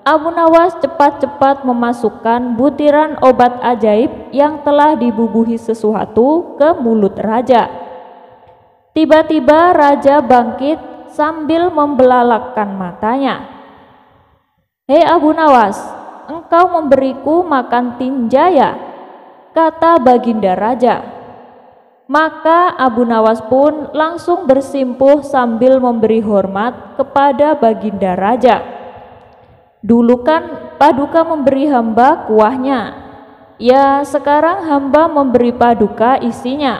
Abu Nawas cepat-cepat memasukkan butiran obat ajaib yang telah dibubuhi sesuatu ke mulut raja. Tiba-tiba raja bangkit sambil membelalakkan matanya. "Hei Abu Nawas, engkau memberiku makan tinjaya," kata baginda raja. Maka Abu Nawas pun langsung bersimpuh sambil memberi hormat kepada baginda raja. "Dulu kan Paduka memberi hamba kuahnya, ya sekarang hamba memberi Paduka isinya.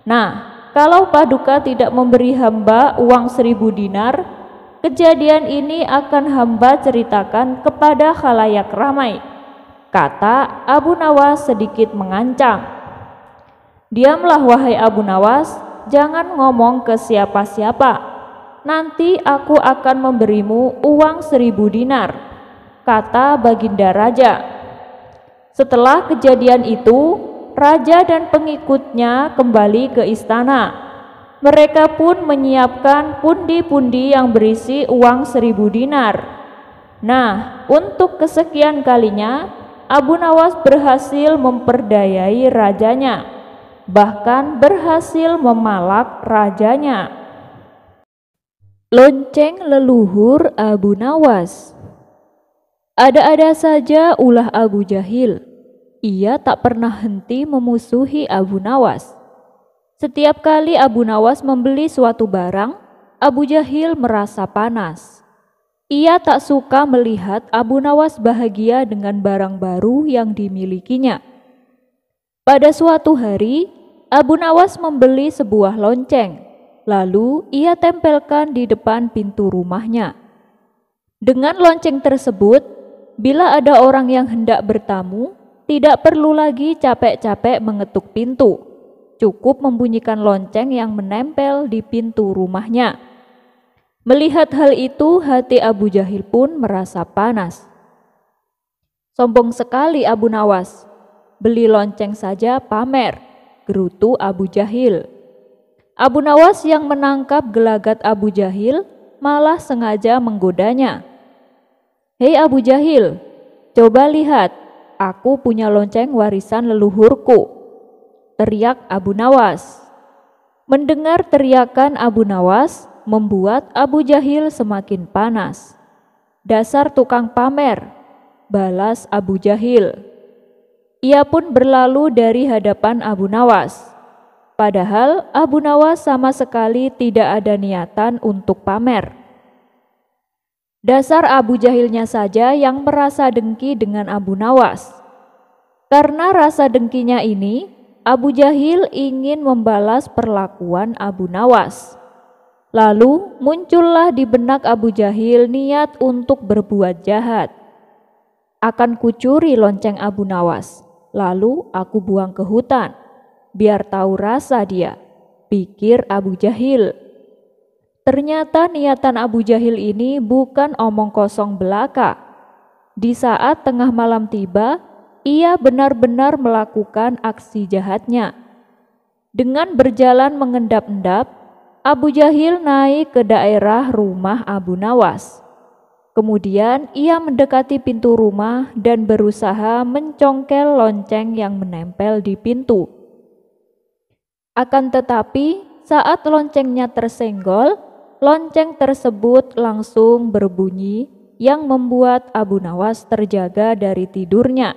Nah, kalau Paduka tidak memberi hamba uang 1000 dinar, kejadian ini akan hamba ceritakan kepada khalayak ramai," kata Abu Nawas sedikit mengancam. "Diamlah wahai Abu Nawas, jangan ngomong ke siapa-siapa. Nanti aku akan memberimu uang 1000 dinar, kata baginda raja. Setelah kejadian itu, raja dan pengikutnya kembali ke istana. Mereka pun menyiapkan pundi-pundi yang berisi uang 1000 dinar. Nah, untuk kesekian kalinya, Abu Nawas berhasil memperdayai rajanya, bahkan berhasil memalak rajanya. Lonceng leluhur Abu Nawas. Ada-ada saja ulah Abu Jahil. Ia tak pernah henti memusuhi Abu Nawas. Setiap kali Abu Nawas membeli suatu barang, Abu Jahil merasa panas. Ia tak suka melihat Abu Nawas bahagia dengan barang baru yang dimilikinya. Pada suatu hari, Abu Nawas membeli sebuah lonceng, lalu ia tempelkan di depan pintu rumahnya. Dengan lonceng tersebut, bila ada orang yang hendak bertamu, tidak perlu lagi capek-capek mengetuk pintu. Cukup membunyikan lonceng yang menempel di pintu rumahnya. Melihat hal itu, hati Abu Jahil pun merasa panas. Sombong sekali Abu Nawas. Beli lonceng saja pamer, gerutu Abu Jahil. Abu Nawas yang menangkap gelagat Abu Jahil malah sengaja menggodanya. Hei Abu Jahil, coba lihat, aku punya lonceng warisan leluhurku, teriak Abu Nawas. Mendengar teriakan Abu Nawas membuat Abu Jahil semakin panas. Dasar tukang pamer, balas Abu Jahil. Ia pun berlalu dari hadapan Abu Nawas. Padahal Abu Nawas sama sekali tidak ada niatan untuk pamer. Dasar Abu Jahilnya saja yang merasa dengki dengan Abu Nawas. Karena rasa dengkinya ini, Abu Jahil ingin membalas perlakuan Abu Nawas. Lalu muncullah di benak Abu Jahil niat untuk berbuat jahat. Akan kucuri lonceng Abu Nawas, lalu aku buang ke hutan, biar tahu rasa dia, pikir Abu Jahil. Ternyata niatan Abu Jahil ini bukan omong kosong belaka. Di saat tengah malam tiba, ia benar-benar melakukan aksi jahatnya. Dengan berjalan mengendap-endap, Abu Jahil naik ke daerah rumah Abu Nawas. Kemudian ia mendekati pintu rumah dan berusaha mencongkel lonceng yang menempel di pintu. Akan tetapi saat loncengnya tersenggol, lonceng tersebut langsung berbunyi yang membuat Abu Nawas terjaga dari tidurnya.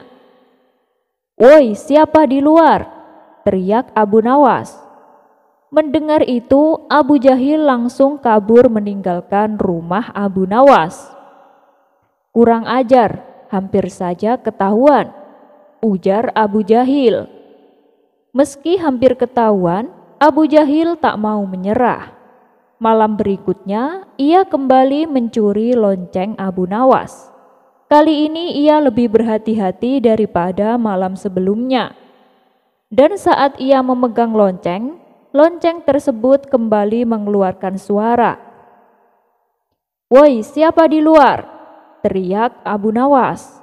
"Woi, siapa di luar?" teriak Abu Nawas. Mendengar itu, Abu Jahil langsung kabur meninggalkan rumah Abu Nawas. "Kurang ajar, hampir saja ketahuan," ujar Abu Jahil. Meski hampir ketahuan, Abu Jahil tak mau menyerah. Malam berikutnya, ia kembali mencuri lonceng Abu Nawas. Kali ini ia lebih berhati-hati daripada malam sebelumnya. Dan saat ia memegang lonceng, lonceng tersebut kembali mengeluarkan suara. "Woi, siapa di luar?" teriak Abu Nawas.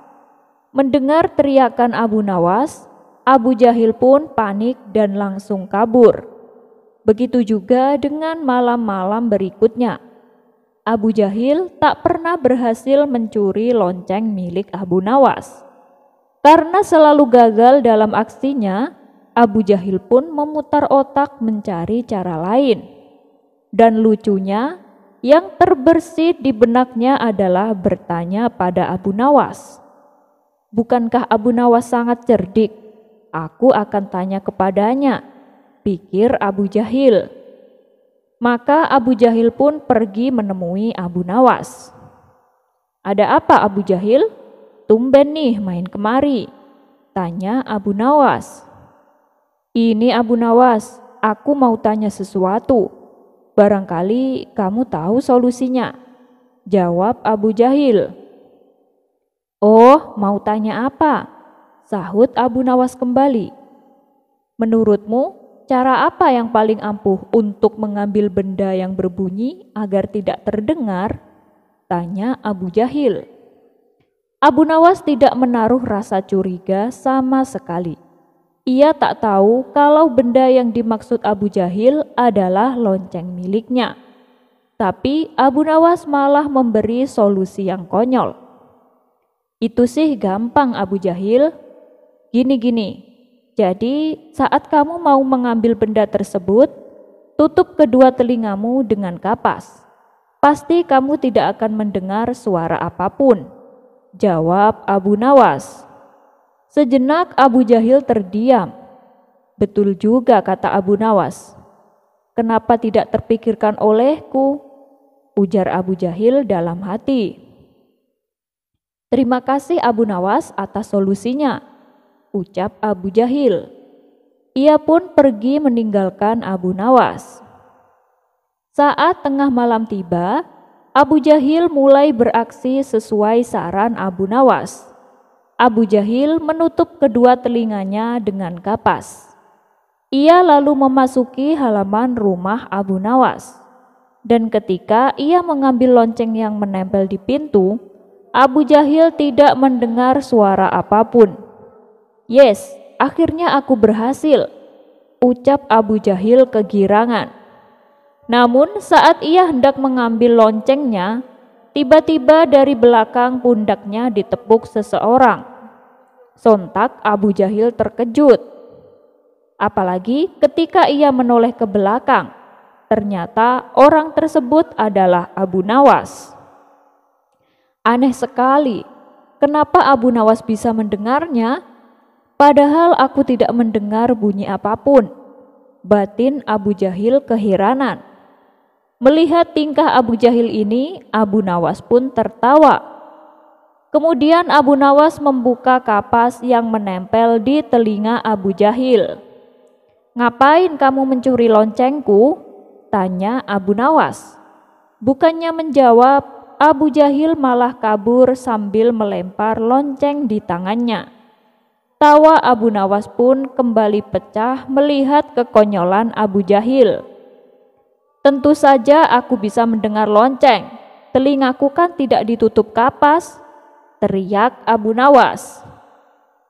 Mendengar teriakan Abu Nawas, Abu Jahil pun panik dan langsung kabur. Begitu juga dengan malam-malam berikutnya. Abu Jahil tak pernah berhasil mencuri lonceng milik Abu Nawas. Karena selalu gagal dalam aksinya, Abu Jahil pun memutar otak mencari cara lain. Dan lucunya, yang terbersit di benaknya adalah bertanya pada Abu Nawas. "Bukankah Abu Nawas sangat cerdik? Aku akan tanya kepadanya," pikir Abu Jahil. Maka Abu Jahil pun pergi menemui Abu Nawas. "Ada apa Abu Jahil? Tumben nih main kemari," tanya Abu Nawas. "Ini Abu Nawas, aku mau tanya sesuatu. Barangkali kamu tahu solusinya," jawab Abu Jahil. "Oh, mau tanya apa?" sahut Abu Nawas kembali. "Menurutmu, cara apa yang paling ampuh untuk mengambil benda yang berbunyi agar tidak terdengar?" tanya Abu Jahil. Abu Nawas tidak menaruh rasa curiga sama sekali. Ia tak tahu kalau benda yang dimaksud Abu Jahil adalah lonceng miliknya. Tapi Abu Nawas malah memberi solusi yang konyol. "Itu sih gampang Abu Jahil. Gini-gini, jadi saat kamu mau mengambil benda tersebut, tutup kedua telingamu dengan kapas. Pasti kamu tidak akan mendengar suara apapun," jawab Abu Nawas. Sejenak Abu Jahil terdiam. "Betul juga," kata Abu Nawas. "Kenapa tidak terpikirkan olehku?" ujar Abu Jahil dalam hati. "Terima kasih Abu Nawas atas solusinya," ucap Abu Jahil. Ia pun pergi meninggalkan Abu Nawas. Saat tengah malam tiba, Abu Jahil mulai beraksi sesuai saran Abu Nawas. Abu Jahil menutup kedua telinganya dengan kapas. Ia lalu memasuki halaman rumah Abu Nawas. Dan ketika ia mengambil lonceng yang menempel di pintu, Abu Jahil tidak mendengar suara apapun. "Yes, akhirnya aku berhasil," ucap Abu Jahil kegirangan. Namun saat ia hendak mengambil loncengnya, tiba-tiba dari belakang pundaknya ditepuk seseorang. Sontak Abu Jahil terkejut. Apalagi ketika ia menoleh ke belakang, ternyata orang tersebut adalah Abu Nawas. Aneh sekali, kenapa Abu Nawas bisa mendengarnya? Padahal aku tidak mendengar bunyi apapun. Batin Abu Jahil keheranan. Melihat tingkah Abu Jahil ini, Abu Nawas pun tertawa. Kemudian Abu Nawas membuka kapas yang menempel di telinga Abu Jahil. "Ngapain kamu mencuri loncengku?" tanya Abu Nawas. Bukannya menjawab, Abu Jahil malah kabur sambil melempar lonceng di tangannya. Tawa Abu Nawas pun kembali pecah melihat kekonyolan Abu Jahil. "Tentu saja aku bisa mendengar lonceng, telingaku kan tidak ditutup kapas," teriak Abu Nawas.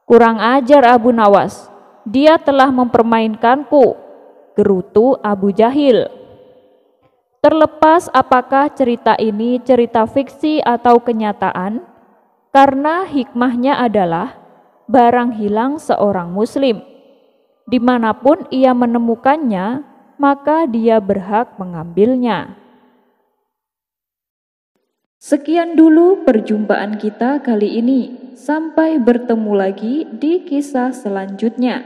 "Kurang ajar Abu Nawas, dia telah mempermainkanku," gerutu Abu Jahil. Terlepas apakah cerita ini cerita fiksi atau kenyataan, karena hikmahnya adalah barang hilang seorang muslim. Dimanapun ia menemukannya, maka dia berhak mengambilnya. Sekian dulu perjumpaan kita kali ini. Sampai bertemu lagi di kisah selanjutnya.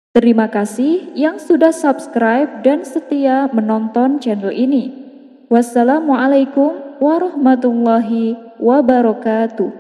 Terima kasih yang sudah subscribe dan setia menonton channel ini. Wassalamualaikum warahmatullahi wabarakatuh.